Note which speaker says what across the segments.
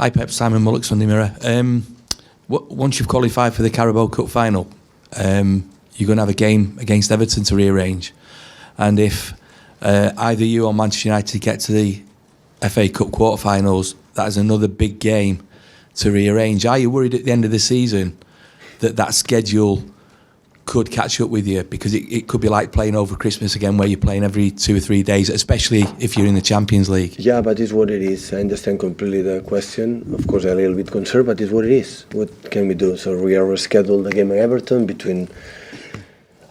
Speaker 1: Hi Pep, Simon Mullock, Sunday Mirror. Once you've qualified for the Carabao Cup final, you're going to have a game against Everton to rearrange. And if either you or Manchester United get to the FA Cup quarterfinals, that is another big game to rearrange. Are you worried at the end of the season that schedule could catch up with you? Because it could be like playing over Christmas again, where you're playing every 2 or 3 days, especially if you're in the Champions League.
Speaker 2: Yeah, but it's what it is. I understand completely the question. Of course, I'm a little bit concerned, but it's what it is. What can we do? So we are rescheduled the game at Everton between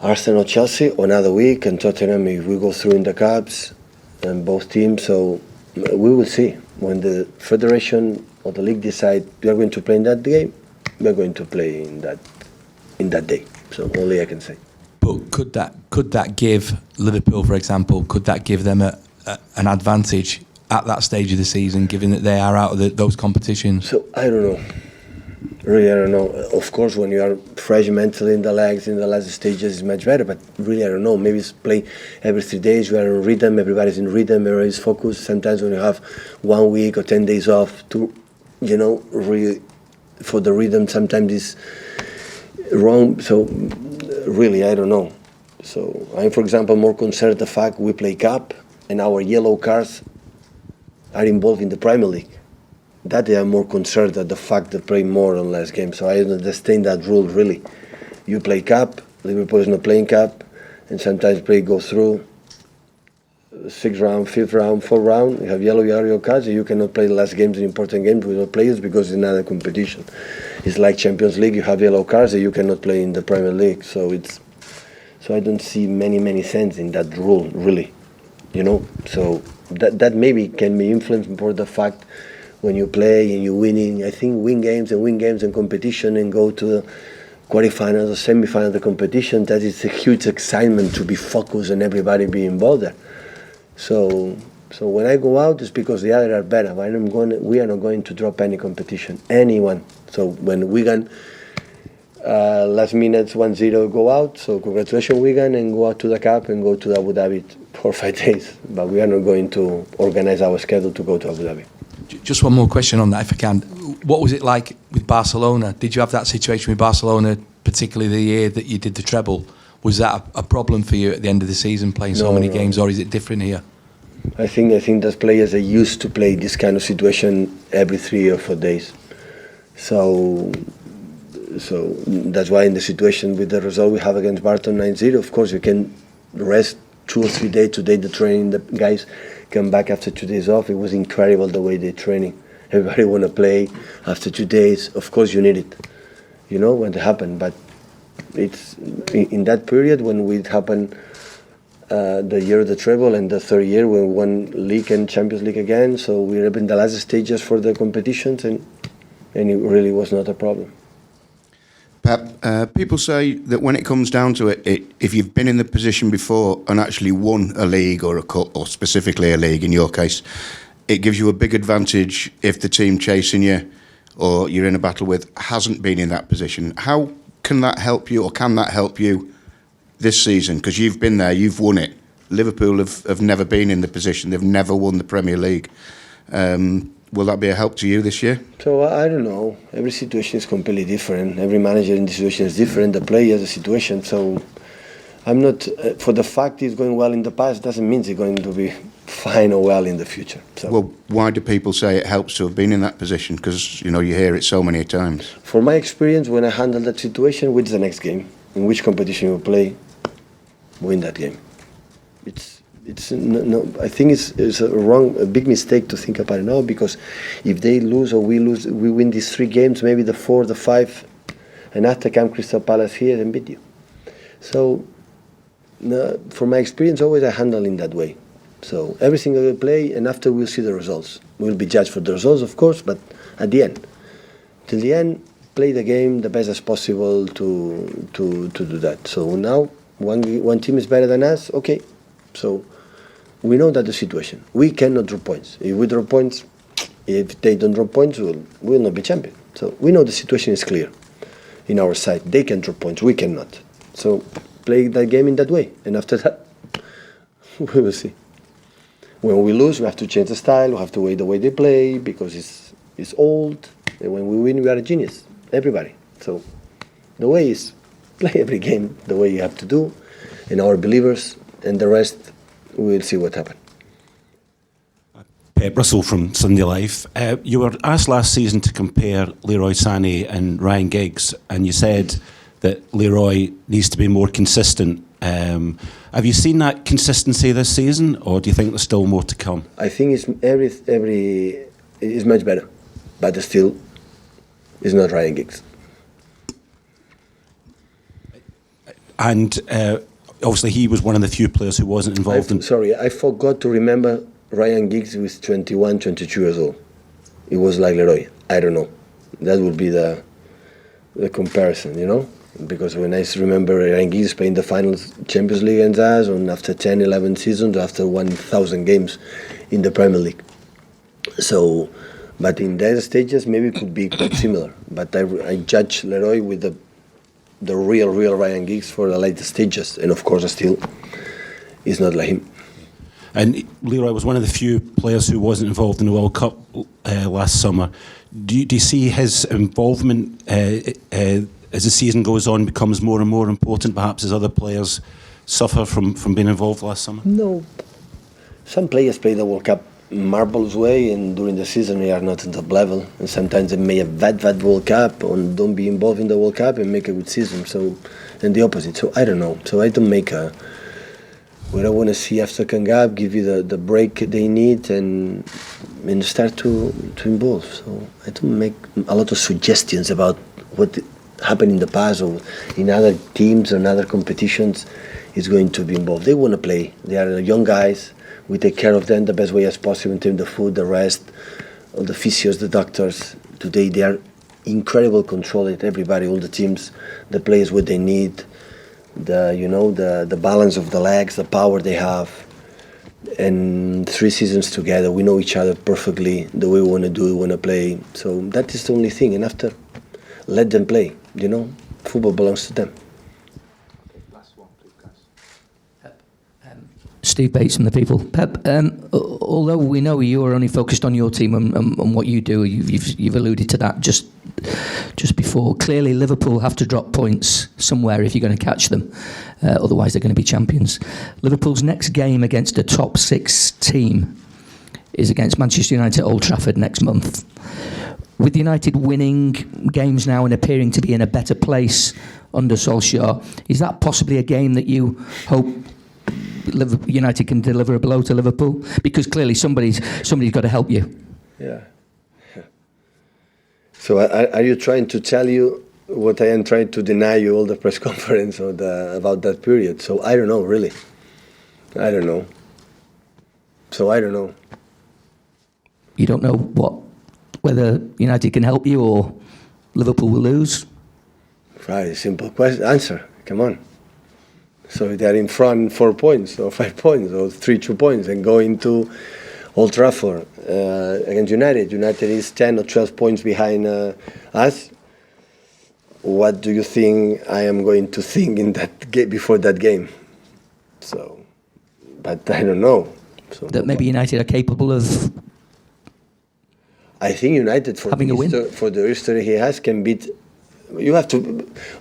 Speaker 2: Arsenal, Chelsea, another week, and Tottenham if we go through in the Cups, and both teams. So we will see. When the Federation or the league decide we are going to play in that game, we are going to play in that day. So only I can say.
Speaker 1: But could that give Liverpool, for example, could that give them an advantage at that stage of the season, given that they are out of those competitions?
Speaker 2: So I don't know. Really, I don't know. Of course, when you are fresh mentally in the legs, in the last stages, it's much better. But really, I don't know. Maybe it's play every 3 days. We are in rhythm. Everybody's in rhythm. Everybody's focused. Sometimes when you have 1 week or 10 days off, really for the rhythm, sometimes it's wrong. So really, I don't know. So I'm, for example, more concerned the fact we play Cup and our yellow cards are involved in the Premier League. That they are more concerned at the fact that play more or less games. So I understand that rule really. You play Cup, Liverpool is not playing Cup, and sometimes play goes through 6th round, 5th round, 4th round. You have yellow cards, and you cannot play the last games, the important games with your players because it's another competition. It's like Champions League, you have yellow cards, and you cannot play in the Premier League. So I don't see many sense in that rule really. So that maybe can be influenced for the fact when you play and you're winning, I think win games and competition and go to the quarterfinals or semi-finals of the competition, that is a huge excitement to be focused and everybody be involved there. So when I go out, it's because the others are better. We are not going to drop any competition, anyone. So when Wigan, last minutes 1-0 go out, so congratulations Wigan, and go out to the Cup and go to Abu Dhabi for 5 days. But we are not going to organize our schedule to go to Abu Dhabi.
Speaker 1: Just one more question on that, if I can. What was it like with Barcelona? Did you have that situation with Barcelona, particularly the year that you did the treble? Was that a problem for you at the end of the season, playing so many games, or is it different here?
Speaker 2: I think that players are used to play this kind of situation every 3 or 4 days. So that's why in the situation with the result we have against Barton 9-0, of course you can rest 2 or 3 days. Today the training, the guys come back after 2 days off. It was incredible the way they're training. Everybody want to play after 2 days. Of course you need it, when it happened. But it's in that period when it happened, the year of the treble and the 3rd year when we won league and Champions League again. So we were in the last stages for the competitions, and it really was not a problem.
Speaker 3: Pep, people say that when it comes down to it, if you've been in the position before and actually won a league or a cup, or specifically a league in your case, it gives you a big advantage if the team chasing you or you're in a battle with hasn't been in that position. How can that help you, or can that help you this season? Because you've been there, you've won it. Liverpool have never been in the position, they've never won the Premier League. Will that be a help to you this year?
Speaker 2: So I don't know. Every situation is completely different. Every manager in the situation is different. The players, the situation. So I'm not. For the fact it's going well in the past doesn't mean it's going to be fine or well in the future. So.
Speaker 3: Well, why do people say it helps to have been in that position? Because you hear it so many times.
Speaker 2: For my experience, when I handle that situation, which is the next game, in which competition you play, win that game. It's no. I think it's a big mistake to think about it now, because if they lose or we lose, we win these 3 games, maybe the 4, the 5, and after come Crystal Palace here and beat you. So, for my experience, always I handle in that way. So every single play, and after we'll see the results. We'll be judged for the results, of course, but at the end, till the end, play the game the best as possible to do that. So now one team is better than us, okay. So we know that the situation. We cannot drop points. If we drop points, if they don't drop points, we'll not be champion. So we know the situation is clear in our side. They can drop points, we cannot. So play that game in that way, and after that, we will see. When we lose, we have to change the style. We have to wait the way they play, because It's old. And when we win, we are a genius. Everybody. So the way is play every game the way you have to do, and our believers, and the rest, we'll see what happens.
Speaker 4: Pep Russell from Sunday Life. You were asked last season to compare Leroy Sané and Ryan Giggs, and you said that Leroy needs to be more consistent. Have you seen that consistency this season, or do you think there's still more to come?
Speaker 2: I think it's it's much better, but still, it's not Ryan Giggs.
Speaker 4: And obviously, he was one of the few players who wasn't involved in.
Speaker 2: Sorry, I forgot to remember Ryan Giggs was 21, 22 years old. It was like Leroy. I don't know. That would be the comparison, you know? Because when I remember Ryan Giggs playing the finals Champions League against us, and after 10, 11 seasons, after 1,000 games in the Premier League. So, but in those stages, maybe it could be quite similar. But I judge Leroy with the real Ryan Giggs for the later stages. And of course, still, he's not like him.
Speaker 4: And Leroy was one of the few players who wasn't involved in the World Cup last summer. Do you see his involvement as the season goes on becomes more and more important, perhaps as other players suffer from being involved last summer?
Speaker 2: No. Some players play the World Cup marvelous way, and during the season they are not at top level. And sometimes they may have bad World Cup and don't be involved in the World Cup and make a good season. So, and the opposite. So I don't know. So I don't make what I want to see after Kangab, give you the break they need and start to involve. So I don't make a lot of suggestions about what happened in the past or in other teams or in other competitions is going to be involved. They want to play. They are young guys. We take care of them the best way as possible in terms of the food, the rest, all the physios, the doctors. Today they are incredible control at everybody, all the teams, the players what they need, the balance of the legs, the power they have. And 3 seasons together, we know each other perfectly, the way we want to do it, we want to play. So that is the only thing. And after, let them play. Football belongs to them.
Speaker 1: Last one, please, guys.
Speaker 5: Steve Bates from The People. Pep, although we know you are only focused on your team and what you do, you've alluded to that just before. Clearly, Liverpool have to drop points somewhere if you're going to catch them. Otherwise, they're going to be champions. Liverpool's next game against a top 6 team is against Manchester United at Old Trafford next month. With United winning games now and appearing to be in a better place under Solskjaer, is that possibly a game that you hope United can deliver a blow to Liverpool? Because clearly somebody's got to help you.
Speaker 2: Yeah. So are you trying to tell you what I am trying to deny you all the press conference about that period? So I don't know, really. I don't know. So I don't know.
Speaker 5: You don't know whether United can help you or Liverpool will lose?
Speaker 2: Right, simple answer. Come on. So they are in front 4 points or 5 points or 2 points and go into Old Trafford against United. United is 10 or 12 points behind us. What do you think I am going to think in that before that game? So, but I don't know. So
Speaker 5: that maybe United are capable of.
Speaker 2: I think United for the history he has can beat. You have to.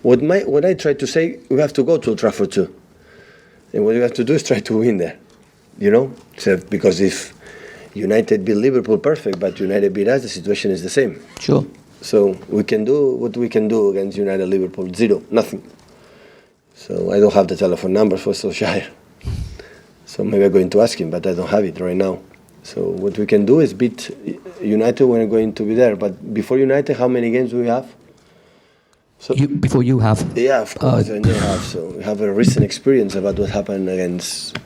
Speaker 2: What I try to say, we have to go to Old Trafford too, and what you have to do is try to win there. So because if United beat Liverpool, perfect, but United beat us, the situation is the same.
Speaker 5: Sure.
Speaker 2: So we can do what we can do against United, Liverpool, 0, nothing. So I don't have the telephone number for Solskjaer. So maybe I'm going to ask him, but I don't have it right now. So what we can do is beat United when we're going to be there. But before United, how many games do we have? So
Speaker 5: before you have?
Speaker 2: Yeah, of course, I know have. So we have a recent experience about what happened against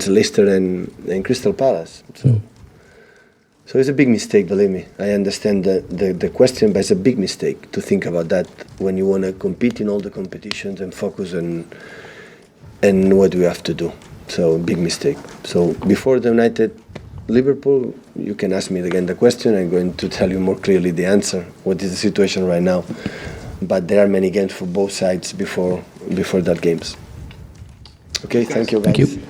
Speaker 2: Leicester and Crystal Palace. So it's a big mistake, believe me. I understand the question, but it's a big mistake to think about that when you want to compete in all the competitions and focus on what we have to do. So big mistake. So before the United Liverpool, you can ask me again the question. I'm going to tell you more clearly the answer. What is the situation right now? But there are many games for both sides before that games. Okay, thank you guys.
Speaker 5: Thank you.